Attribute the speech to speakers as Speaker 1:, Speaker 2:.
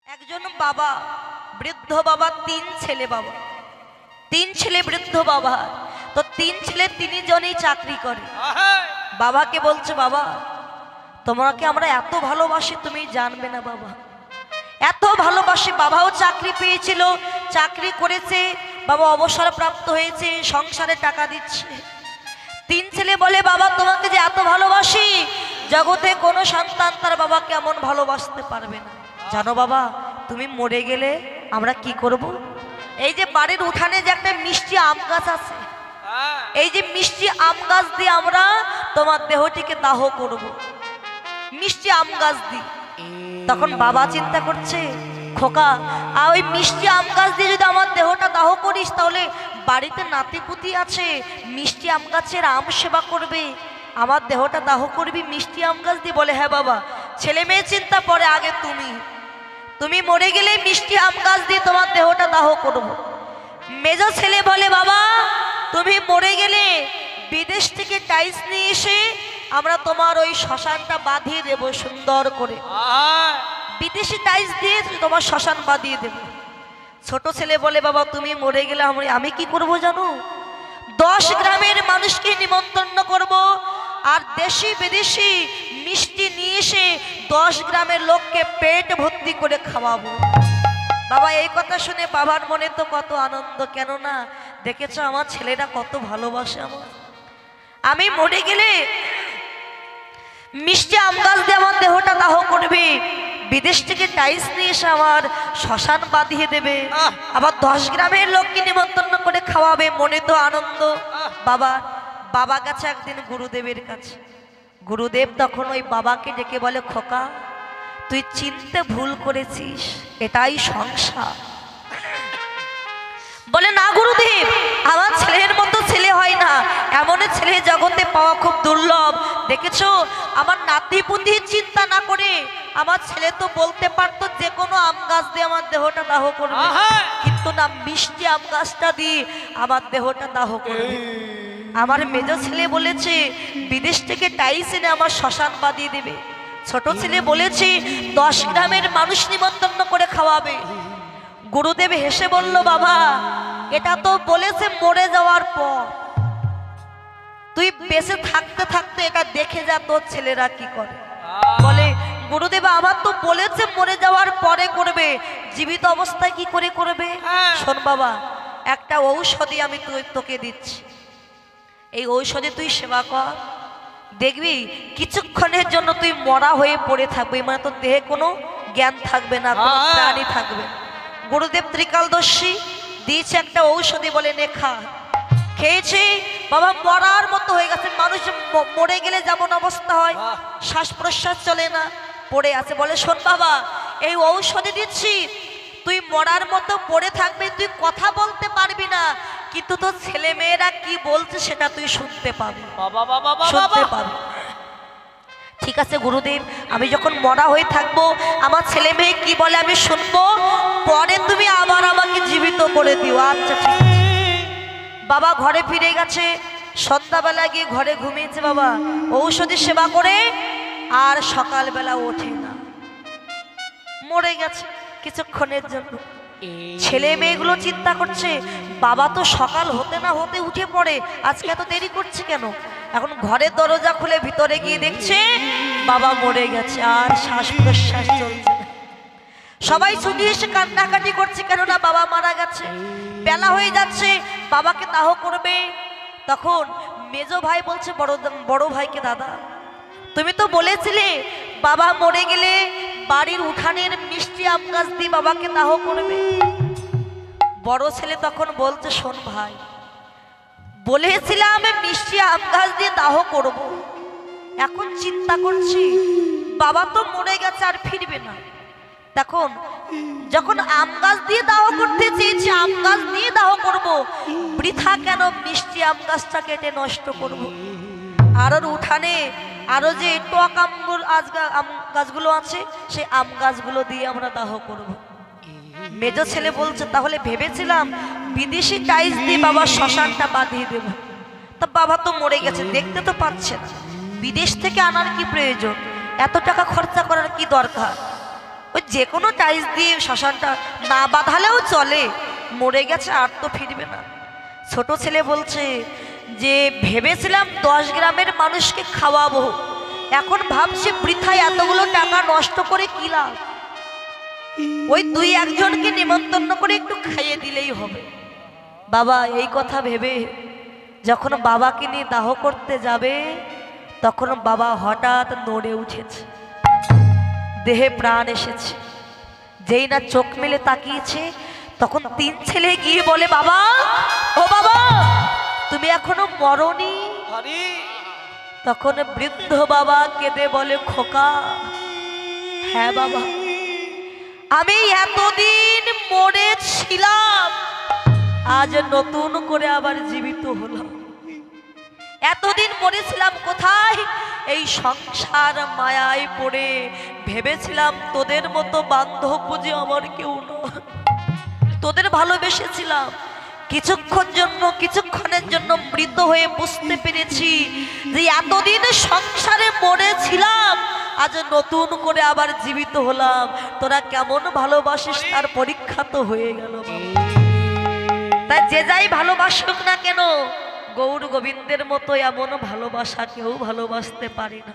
Speaker 1: একজন বাবা, বৃদ্ধ বাবা, তিন ছেলে বাবা, তিন ছেলে বৃদ্ধ বাবা। তো তিন ছেলে তিনজনই চাকরি করে। বাবাকে বলছে, বাবা তোমাকে আমরা এত ভালোবাসি তুমি জানবে না বাবা, এত ভালোবাসি। বাবাও চাকরি পেয়েছিল, চাকরি করেছে, বাবা অবসর প্রাপ্ত হয়েছে, সংসারে টাকা দিচ্ছে। তিন ছেলে বলে, বাবা তোমাকে যে এত ভালোবাসি, জগতে কোনো সন্তান তার বাবাকে এমন ভালোবাসতে পারবে না। জানো বাবা, তুমি মরে গেলে আমরা কি করব? এই যে বাড়ির উঠানে যে একটা মিষ্টি আম গাছ আছে, এই যে মিষ্টি আম গাছ দিয়ে আমরা তোমার দেহটিকে দাহ করব, মিষ্টি আম গাছ দিয়ে। তখন বাবা চিন্তা করছে, খোকা আর ওই মিষ্টি আম গাছ দিয়ে যদি আমার দেহটা দাহ করিস, তাহলে বাড়িতে নাতিপুতি আছে, মিষ্টি আম গাছের আম সেবা করবে, আমার দেহটা দাহ করবি মিষ্টি আম গাছ দিয়ে? বলে, হ্যাঁ বাবা। ছেলে মেয়ে চিন্তা পরে, আগে তুমি মরে গেলে মিষ্টি আম গাছ দিয়ে তোমার দেহটা দাহ করব। মেজ ছেলে বলে, বাবা তুমি মরে গেলে বিদেশ থেকে টাইলস নিয়ে এসে আমরা তোমার ওই শ্মশানটা বাঁধিয়ে দেব সুন্দর করে, বিদেশি টাইলস দিয়ে তোমার শ্মশান বাঁধিয়ে দেব। ছোট ছেলে বলে, বাবা তুমি মরে গেলে আমি কি করব জানো? 10 গ্রামের মানুষকে নিমন্ত্রণ করব, আর দেশি বিদেশি মিষ্টি নিয়ে এসে 10 গ্রামের লোককে পেট ভর্তি করে খাওয়াবো। বাবা এই কথা শুনে বাবার মনে তো কত আনন্দ, কেননা দেখেছো আমার ছেলেটা কত ভালোবাসে আমার। আমি মরে গেলে মিষ্টি আম গাছ দিয়ে আমার দেহটা দাহ করবে, বিদেশ থেকে টাইলস নিয়ে এসে আমার শ্মশান বাঁধিয়ে দেবে, আবার 10 গ্রামের লোককে নিমন্ত্রণ করে খাওয়াবে। মনে তো আনন্দ। বাবা গেছে একদিন গুরুদেবের কাছে। গুরুদেব তখন ওই বাবাকে ডেকে বলে, খোকা তুই চিনতে ভুল করেছিস, এটাই সংসার। বলে, না গুরুদেব, আমার ছেলের মতো ছেলে হয় না, এমন ছেলে জগতে পাওয়া খুব দুর্লভ। দেখেছো আমার নাতিপুতির চিন্তা না করে আমার ছেলে তো বলতে পারতো যে কোনো আম গাছ দিয়ে আমার দেহটা দাহ করবে, কিন্তু না, মিষ্টি আম গাছটা দিয়ে আমার দেহটা দাহ করবে। আমার মেজ ছেলে বলেছে বিদেশ থেকে টাইলস এনে আমার শ্মশান বাঁধিয়ে দেবে। ছোট ছেলে বলেছে 10 গ্রামের মানুষ নিমন্ত্রণ করে খাওয়াবে। গুরুদেব হেসে বলল, বাবা এটা তো বলেছে মরে যাওয়ার পর, তুই বেঁচে থাকতে থাকতে এটা দেখে যা তোর ছেলেরা কি করে। বলে, গুরুদেব আমার তো বলেছে মরে যাওয়ার পরে করবে, জীবিত অবস্থায় কি করে করবে? শোন বাবা, একটা ঔষধি আমি তোকে দিচ্ছি, এই ঔষধে তুই সেবা কর, দেখবি কিছুক্ষণের জন্য তুই মরা হয়ে পড়ে থাকবে, মানে তোর দেহে কোনো জ্ঞান থাকবে না, কোনো প্রাণী থাকবে। গুরুদেব ত্রিকালদর্শী দিয়েছে একটা ঔষধি, বলে নে খা। খেয়েছে, বাবা মরার মতো হয়ে গেছে। মানুষ মরে গেলে যেমন অবস্থা হয়, শ্বাস প্রশ্বাস চলে না, পড়ে আছে। বলে, শোন বাবা এই ঔষধি দিচ্ছি, তুই মরার মতো পড়ে থাকবি, তুই কথা বলতে পারবি না, কিন্তু তোর ছেলে মেয়েরা কি বলছে সেটা তুই শুনতে পাবি, শুনতে পাবি। ঠিক আছে গুরুদেব, আমি যখন মরা হয়ে থাকবো আমার ছেলে মেয়ে কি বলে আমি শুনবো, পরে তুমি আবার আমাকে জীবিত করে দিও। আচ্ছা ঠিক আছে। বাবা ঘরে ফিরে গেছে, সন্ধ্যাবেলা গিয়ে ঘরে ঘুমিয়েছে বাবা, ঔষধি সেবা করে আর সকালবেলা ওঠে না, মরে গেছে কিছুক্ষণের জন্য। ছেলে মেয়েগুলো চিন্তা করছে, বাবা তো সকাল হতে না হতে উঠে পড়ে, আজকে এত দেরি করছে কেন? এখন ঘরের দরজা খুলে ভিতরে গিয়ে দেখছে বাবা মরে গেছে, আর শ্বাস প্রশ্বাস চলছে না। সবাই ছুটি এসে কান্নাকাটি করছে, কেননা বাবা মারা গেছে। বেলা হয়ে যাচ্ছে, বাবাকে দাহ করবে। তখন মেজ ভাই বলছে বড় ভাইকে, দাদা তুমি তো বলেছিলে বাবা মরে গেলে বাড়ির উঠানের মিষ্টি আম গাছ দিয়ে বাবাকে দাহ করবে। বড় ছেলে তখন বলছে, শোন ভাই, বলেছিলাম মিষ্টি আম গাছ দিয়ে দাহ করব, এখন চিন্তা করছি বাবা তো মরে গেছে আর ফিরবে না, তখন যখন আম গাছ দিয়ে দাহ করতে চেয়েছি আম গাছ দিয়ে দাহ করব, বৃথা কেন মিষ্টি আম গাছটা কেটে নষ্ট করব? আর ওর উঠানে আরো যে টক আম গাছগুলো আছে সেই আম গাছগুলো দিয়ে আমরা দাহ করব। মেজ ছেলে বলছে, তাহলে ভেবেছিলাম বিদেশি টাইলস দিয়ে বাবার শ্মশানটা বাঁধিয়ে দেব, তা বাবা তো মরে গেছে, দেখতে তো পাচ্ছে না, বিদেশ থেকে আনার কি প্রয়োজন, এত টাকা খরচা করার কি দরকার? ওই যে কোনো টাইস দিয়ে শ্মশানটা না বাঁধালেও চলে, মরে গেছে আর তো ফিরবে না। ছোট ছেলে বলছে যে ভেবেছিলাম 10 গ্রামের মানুষকে খাওয়াবো, এখন ভাবছি বৃথায় এতগুলো টাকা নষ্ট করে কি লাভ, ওই 2-1 জনকে নিমন্ত্রণ করে একটু খাইয়ে দিলেই হবে। বাবা এই কথা ভেবে যখন বাবাকে নিয়ে দাহ করতে যাবে তখন বাবা হঠাৎ নড়ে উঠেছে, দেহে প্রাণ এসেছে। যেই না চোখ মেলে তাকিয়েছে তখন 3 ছেলে গিয়ে বলে, বাবা ও বাবা তুমি এখনো মরনি। তখন বৃদ্ধ বাবা কেঁদে বলে, খোকা হ্যাঁ বাবা, আমি এতদিন মরেছিলাম, আজ নতুন করে আবার জীবিত হলাম। এতদিন মরেছিলাম কোথায়? এই সংসার মায়ায় পড়ে ভেবেছিলাম তোদের মতো বান্ধব বুঝে আমার কেউ নয়, তোদের ভালোবেসেছিলাম। কিছুক্ষণের জন্য মৃত হয়ে বুঝতে পেরেছি যে এতদিন সংসারে মরেছিলাম, আজ নতুন করে আবার জীবিত হলাম। তোরা কেমন ভালোবাসিস তার পরীক্ষা তো হয়ে গেল। তাই যে যাই ভালোবাসুক না কেন, গৌর গোবিন্দের মতো এমন ভালোবাসা কেউ ভালোবাসতে পারে না।